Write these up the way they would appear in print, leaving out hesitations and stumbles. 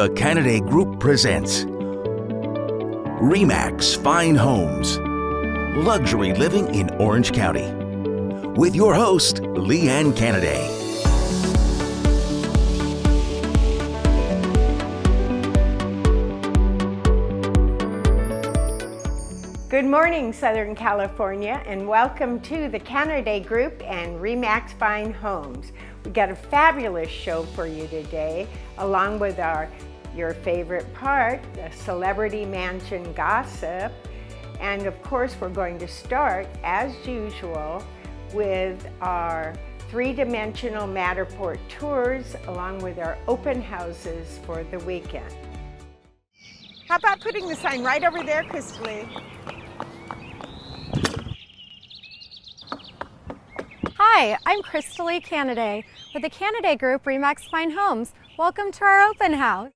The Canaday Group presents RE/MAX Fine Homes, Luxury Living in Orange County, with your host, Lee Ann Canaday. Good morning, Southern California, and welcome to the Canaday Group and RE/MAX Fine Homes. We've got a fabulous show for you today, along with your favorite part, the celebrity mansion gossip. And of course, we're going to start, as usual, with our three-dimensional Matterport tours, along with our open houses for the weekend. How about putting the sign right over there, Chrisley? Hi, I'm Lee Canaday with the Canaday Group RE/MAX Fine Homes. Welcome to our open house.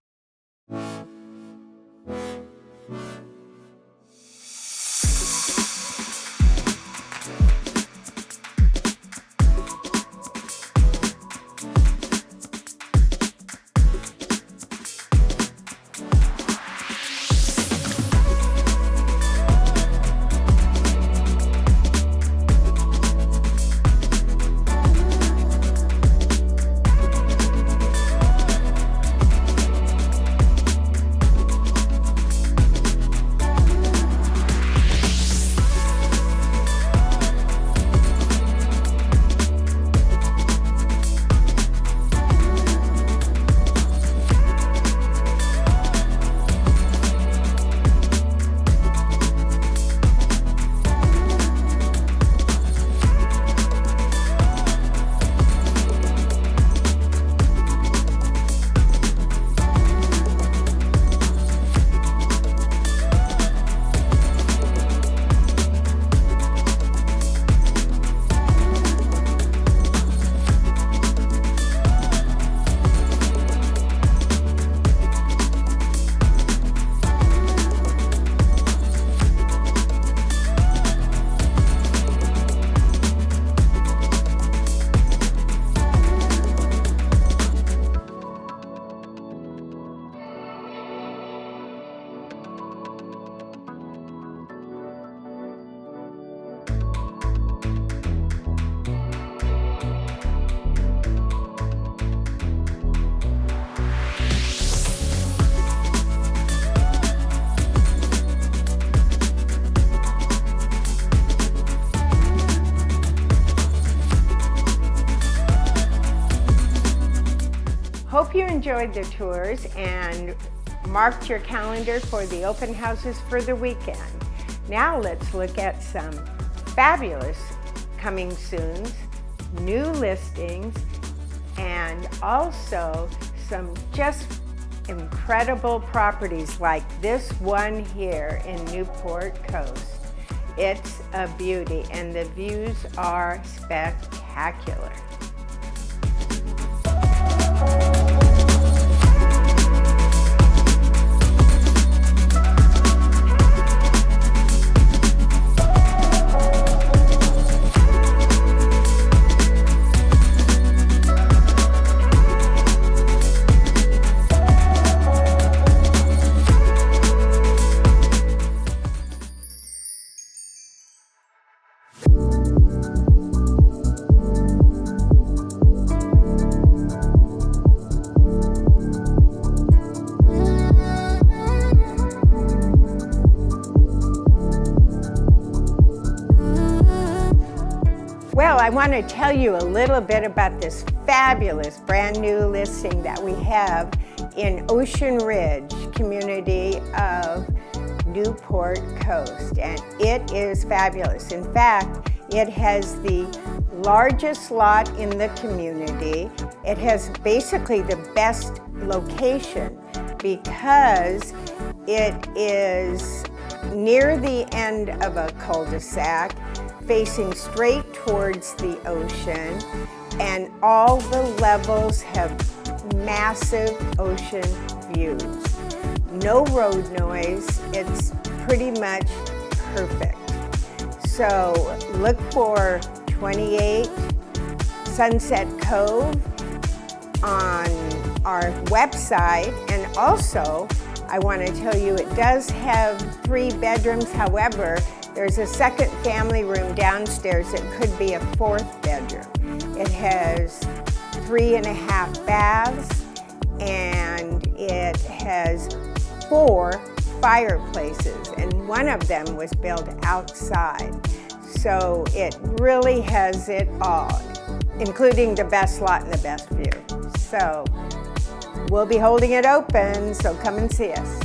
Hope you enjoyed the tours and marked your calendar for the open houses for the weekend. Now let's look at some fabulous coming soons, new listings, and also some just incredible properties like this one here in Newport Coast. It's a beauty and the views are spectacular. Well, I want to tell you a little bit about this fabulous brand new listing that we have in Ocean Ridge community of Newport Coast, and it is fabulous. In fact, it has the largest lot in the community. It has basically the best location because it is near the end of a cul-de-sac, facing straight towards the ocean, and all the levels have massive ocean views. No road noise, it's pretty much perfect. So look for 28 Sunset Cove on our website, and Also, I want to tell you it does have 3 bedrooms. However, there's a second family room downstairs that could be a 4th bedroom. It has 3.5 baths, and it has 4 fireplaces, and one of them was built outside. So it really has it all, including the best lot and the best view. So we'll be holding it open, so come and see us.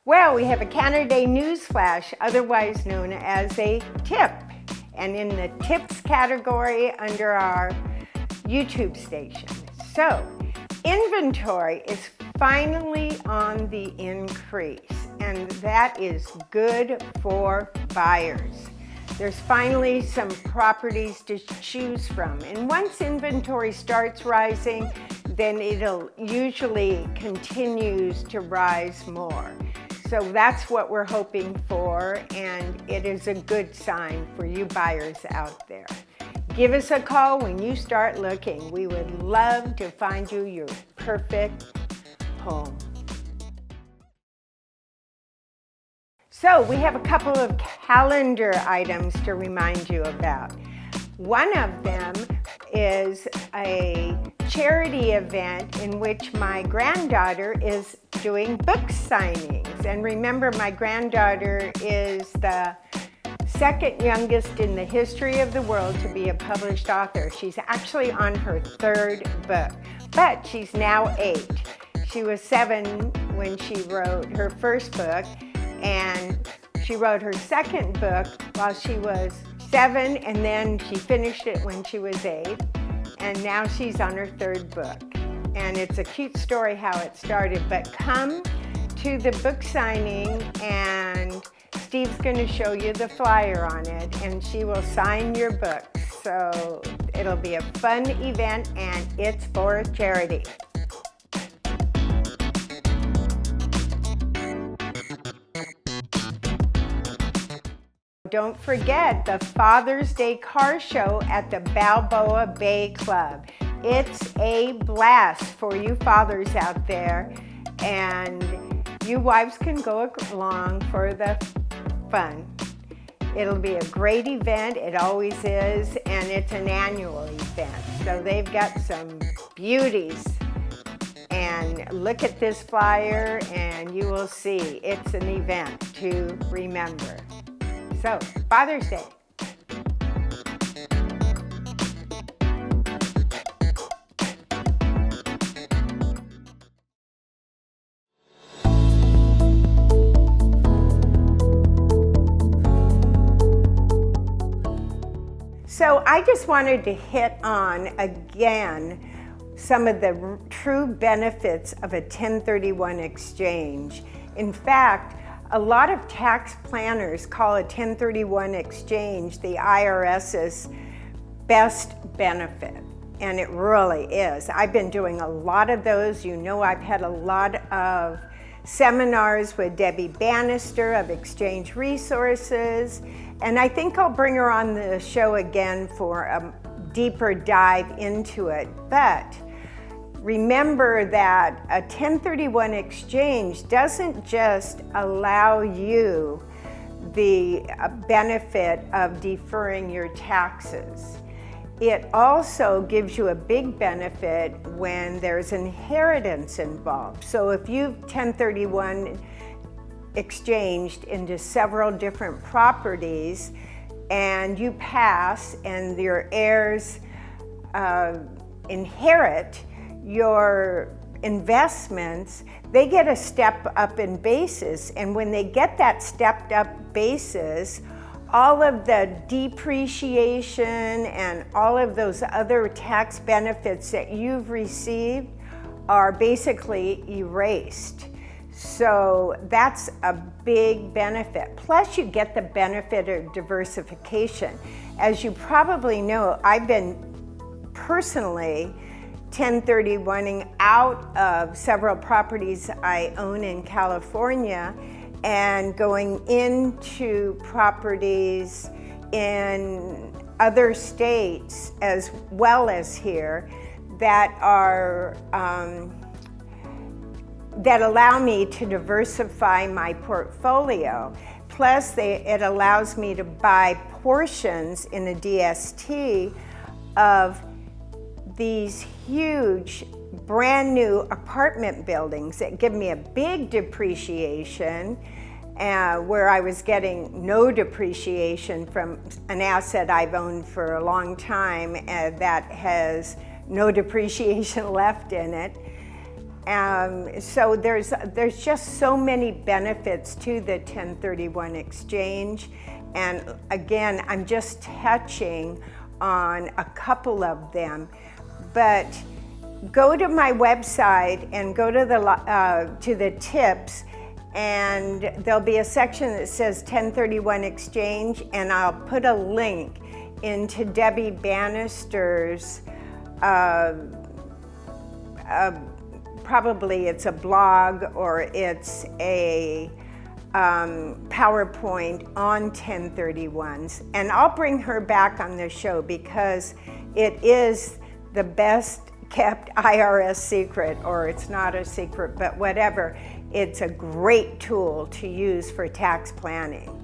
Well, we have a Canaday news flash, otherwise known as a tip. And in the tips category under our YouTube station. So, inventory is finally on the increase, and that is good for buyers. There's finally some properties to choose from, and once inventory starts rising, then it'll usually continues to rise more. So that's what we're hoping for, and it is a good sign for you buyers out there. Give us a call when you start looking. We would love to find you your perfect home. So we have a couple of calendar items to remind you about. One of them is a charity event in which my granddaughter is doing book signings. And remember, my granddaughter is the second youngest in the history of the world to be a published author. She's actually on her third book, but she's now 8. She was 7 when she wrote her first book, and she wrote her second book while she was 7, and then she finished it when she was 8, and now she's on her third book. And it's a cute story how it started, but come to the book signing and Steve's going to show you the flyer on it, and she will sign your book. So it'll be a fun event, and it's for a charity. Don't forget the Father's Day car show at the Balboa Bay Club. It's a blast for you fathers out there, and you wives can go along for the fun. It'll be a great event, it always is, and it's an annual event. So they've got some beauties. And look at this flyer and you will see it's an event to remember. So, Father's Day. So I just wanted to hit on again some of the true benefits of a 1031 exchange. In fact, a lot of tax planners call a 1031 exchange the IRS's best benefit, and it really is. I've been doing a lot of those. You know, I've had a lot of seminars with Debbie Bannister of Exchange Resources, and I think I'll bring her on the show again for a deeper dive into it. But remember that a 1031 exchange doesn't just allow you the benefit of deferring your taxes. It also gives you a big benefit when there's inheritance involved. So if you've 1031 exchanged into several different properties and you pass and your heirs inherit your investments, they get a step up in basis. And when they get that stepped up basis, all of the depreciation and all of those other tax benefits that you've received are basically erased. So that's a big benefit. Plus you get the benefit of diversification. As you probably know, I've been personally 1031ing out of several properties I own in California and going into properties in other states as well as here that are that allow me to diversify my portfolio. Plus it allows me to buy portions in a DST of these huge brand new apartment buildings that give me a big depreciation where I was getting no depreciation from an asset I've owned for a long time that has no depreciation left in it. So there's just so many benefits to the 1031 exchange. And again, I'm just touching on a couple of them. But go to my website and go to the tips, and there'll be a section that says 1031 exchange, and I'll put a link into Debbie Bannister's probably it's a blog or it's a PowerPoint on 1031s. And I'll bring her back on the show because it is the best kept IRS secret, or it's not a secret, but whatever. It's a great tool to use for tax planning.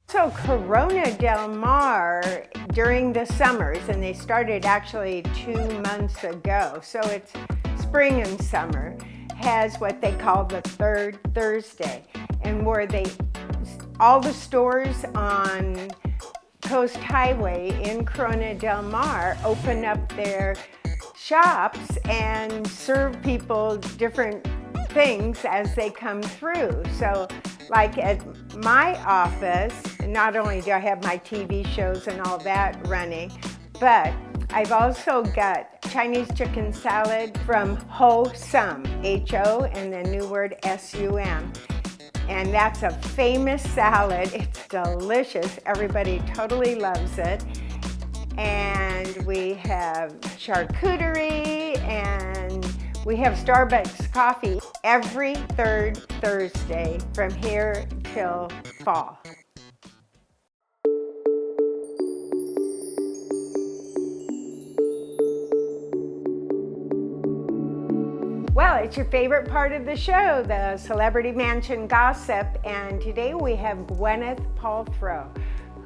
So Corona Del Mar during the summers, and they started actually 2 months ago, so it's spring and summer, has what they call the Third Thursday, and where all the stores on Coast Highway in Corona Del Mar open up their shops and serve people different things as they come through. So like at my office, not only do I have my TV shows and all that running, but I've also got Chinese chicken salad from Ho Sum, H-O, and the new word S-U-M. And that's a famous salad. It's delicious. Everybody totally loves it. And we have charcuterie, and we have Starbucks coffee every third Thursday from here till fall. Well, it's your favorite part of the show, the Celebrity Mansion Gossip, and today we have Gwyneth Paltrow,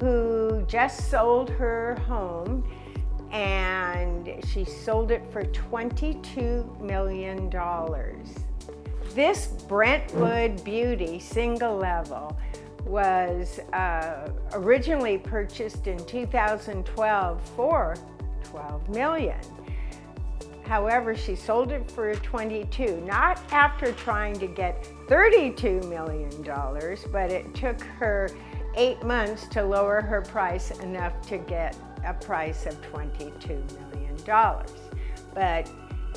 who just sold her home, and she sold it for $22 million. This Brentwood beauty, single level, was originally purchased in 2012 for $12 million. However, she sold it for $22, not after trying to get $32 million, but it took her 8 months to lower her price enough to get a price of $22 million. But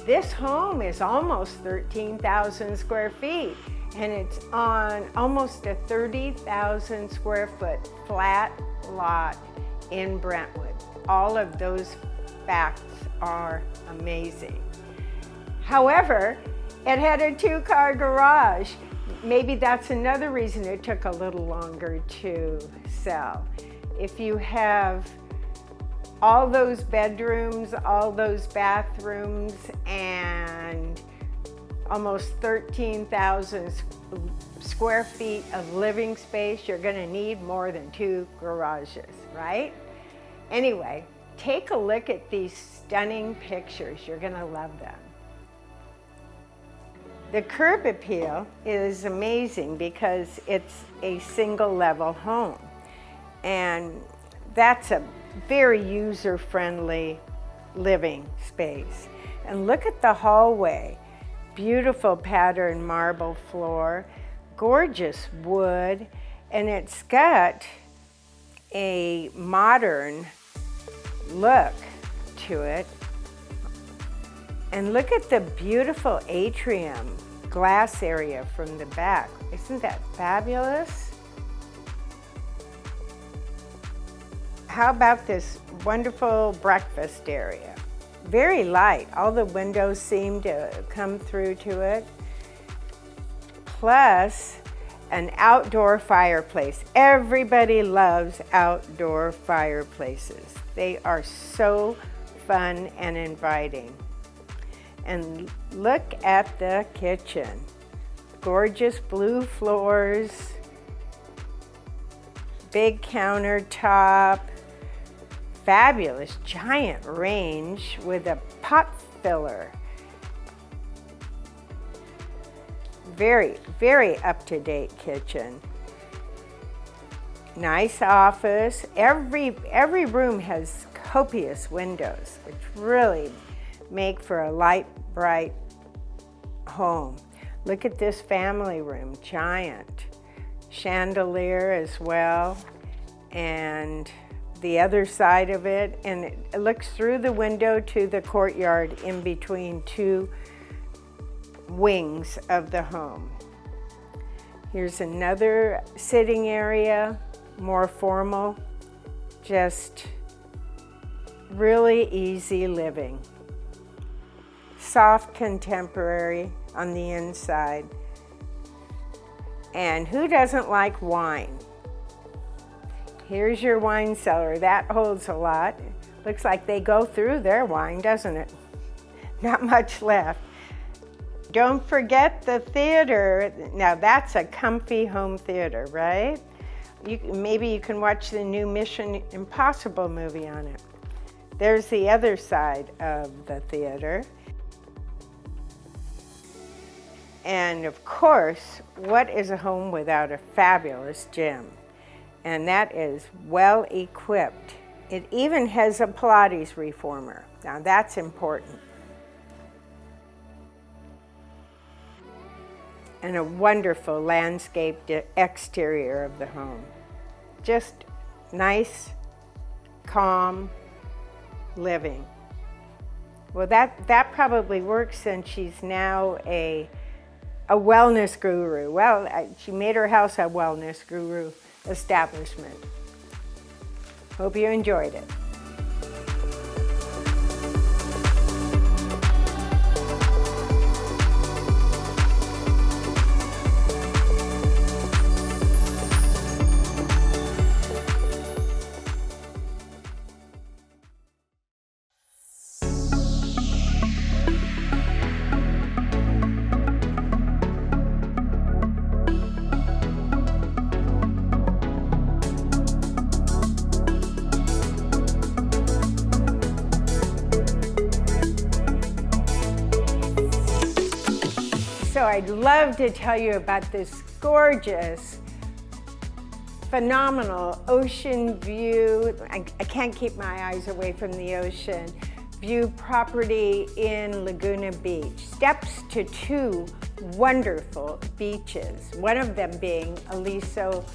this home is almost 13,000 square feet, and it's on almost a 30,000 square foot flat lot in Brentwood. All of those facts are amazing. However, it had a 2-car garage. Maybe that's another reason it took a little longer to sell. If you have all those bedrooms, all those bathrooms, and almost 13,000 square feet of living space, you're gonna need more than 2 garages, right? Anyway, take a look at these stunning pictures. You're gonna love them. The curb appeal is amazing because it's a single level home. And that's a very user-friendly living space. And look at the hallway. Beautiful patterned marble floor, gorgeous wood, and it's got a modern look to it. And look at the beautiful atrium glass area from the back. Isn't that fabulous? How about this wonderful breakfast area? Very light. All the windows seem to come through to it. Plus an outdoor fireplace. Everybody loves outdoor fireplaces. They are so fun and inviting. And look at the kitchen. Gorgeous blue floors, big countertop, fabulous giant range with a pot filler. Very, very up-to-date kitchen. Nice office. Every room has copious windows, which really make for a light, bright home. Look at this family room, giant. Chandelier as well, and the other side of it, and it looks through the window to the courtyard in between 2 wings of the home. Here's another sitting area, more formal, just really easy living. Soft contemporary on the inside. And who doesn't like wine? Here's your wine cellar. That holds a lot. Looks like they go through their wine, doesn't it? Not much left. Don't forget the theater. Now that's a comfy home theater, right? Maybe you can watch the new Mission Impossible movie on it. There's the other side of the theater. And of course, what is a home without a fabulous gym? And that is well equipped. It even has a Pilates reformer. Now that's important. And a wonderful landscaped exterior of the home. Just nice, calm living. Well, that probably works since she's now a wellness guru. Well, she made her house a wellness guru establishment. Hope you enjoyed it. So I'd love to tell you about this gorgeous, phenomenal ocean view. I can't keep my eyes away from the ocean. View property in Laguna Beach. Steps to two wonderful beaches. One of them being Aliso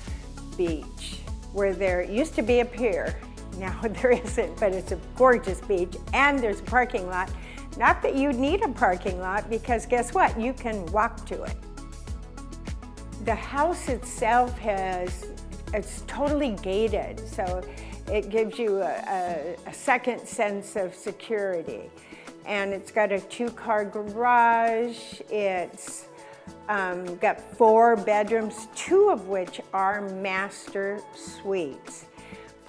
Beach, where there used to be a pier. Now there isn't, but it's a gorgeous beach, and there's a parking lot. Not that you need a parking lot, because guess what? You can walk to it. The house itself it's totally gated, so it gives you a second sense of security. And it's got a 2-car garage. It's got 4 bedrooms, 2 of which are master suites.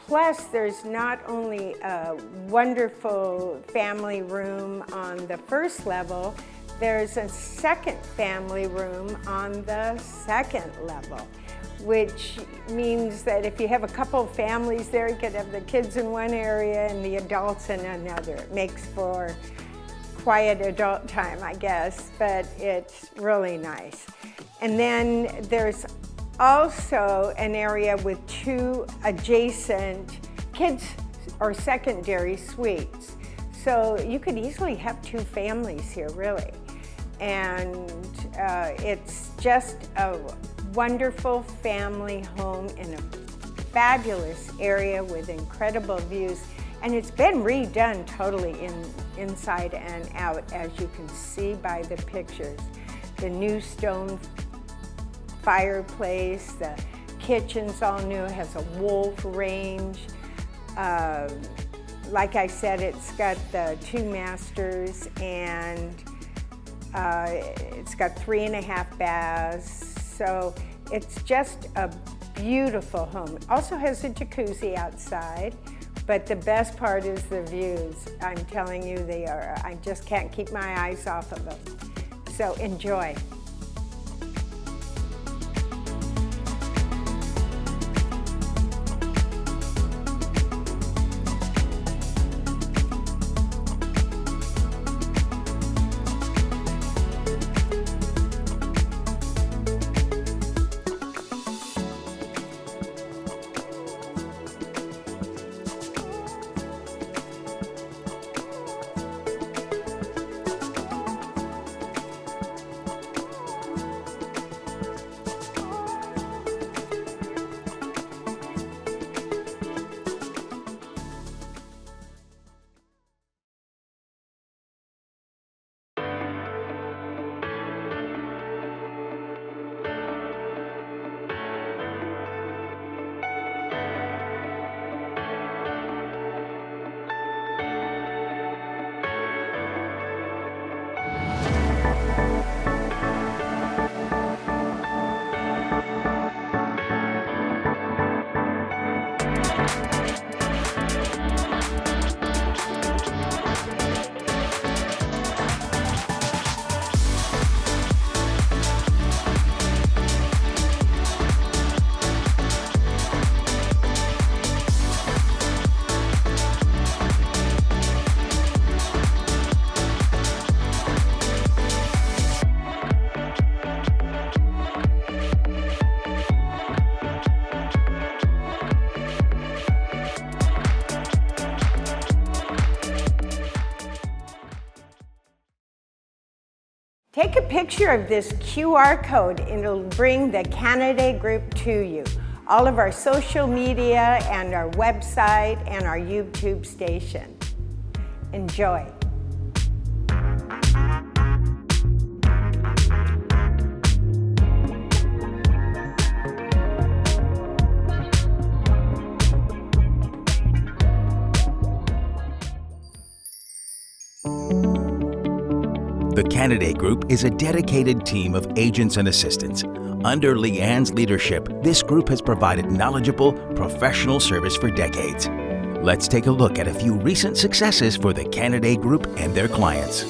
Plus, there's not only a wonderful family room on the first level, there's a second family room on the second level, which means that if you have a couple of families there, you could have the kids in one area and the adults in another. It makes for quiet adult time, I guess, but it's really nice. And then there's also an area with 2 adjacent kids or secondary suites. So you could easily have 2 families here, really. And it's just a wonderful family home in a fabulous area with incredible views. And it's been redone totally inside and out, as you can see by the pictures. The new stone fireplace, the kitchen's all new, has a wolf range. Like I said, it's got the 2 masters, and it's got 3.5 baths. So it's just a beautiful home. It also has a jacuzzi outside, but the best part is the views. I'm telling you, I just can't keep my eyes off of them. So enjoy. Take a picture of this QR code and it'll bring the Canaday group to you. All of our social media and our website and our YouTube station. Enjoy. The Canaday Group is a dedicated team of agents and assistants. Under Lee Ann's leadership, this group has provided knowledgeable, professional service for decades. Let's take a look at a few recent successes for the Canaday Group and their clients.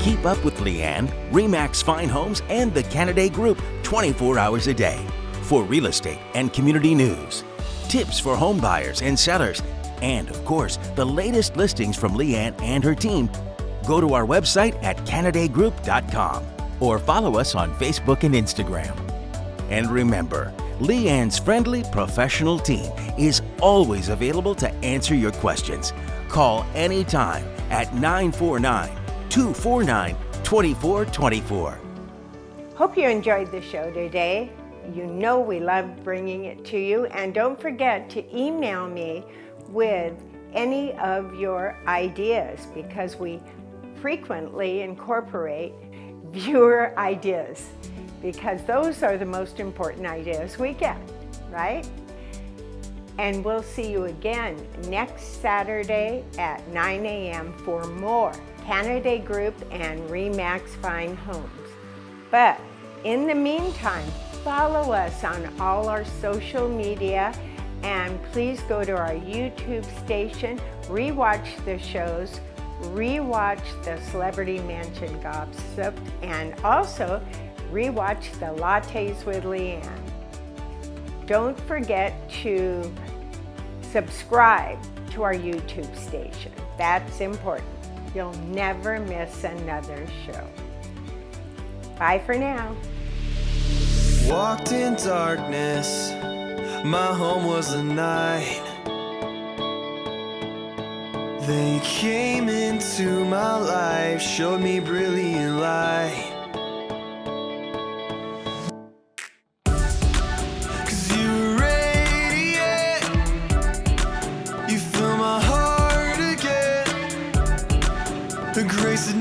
Keep up with Lee Ann, RE/MAX Fine Homes, and the Canaday Group 24 hours a day for real estate and community news, tips for home buyers and sellers, and of course, the latest listings from Lee Ann and her team. Go to our website at CanadayGroup.com or follow us on Facebook and Instagram. And remember, Lee Ann's friendly, professional team is always available to answer your questions. Call anytime at 949-249-2424. Hope you enjoyed the show today. You know we love bringing it to you, and don't forget to email me with any of your ideas, because we frequently incorporate viewer ideas, because those are the most important ideas we get, right? And we'll see you again next Saturday at 9 a.m. for more Canaday Group and RE/MAX Fine Homes. But in the meantime, follow us on all our social media, and please go to our YouTube station, rewatch the shows, rewatch the Celebrity Mansion Gossip, and also rewatch the Lattes with Lee Ann. Don't forget to subscribe to our YouTube station. That's important. You'll never miss another show. Bye for now. Walked in darkness, my home was a night. They came into my life, showed me brilliant light. 'Cause you radiate, you fill my heart again. The grace that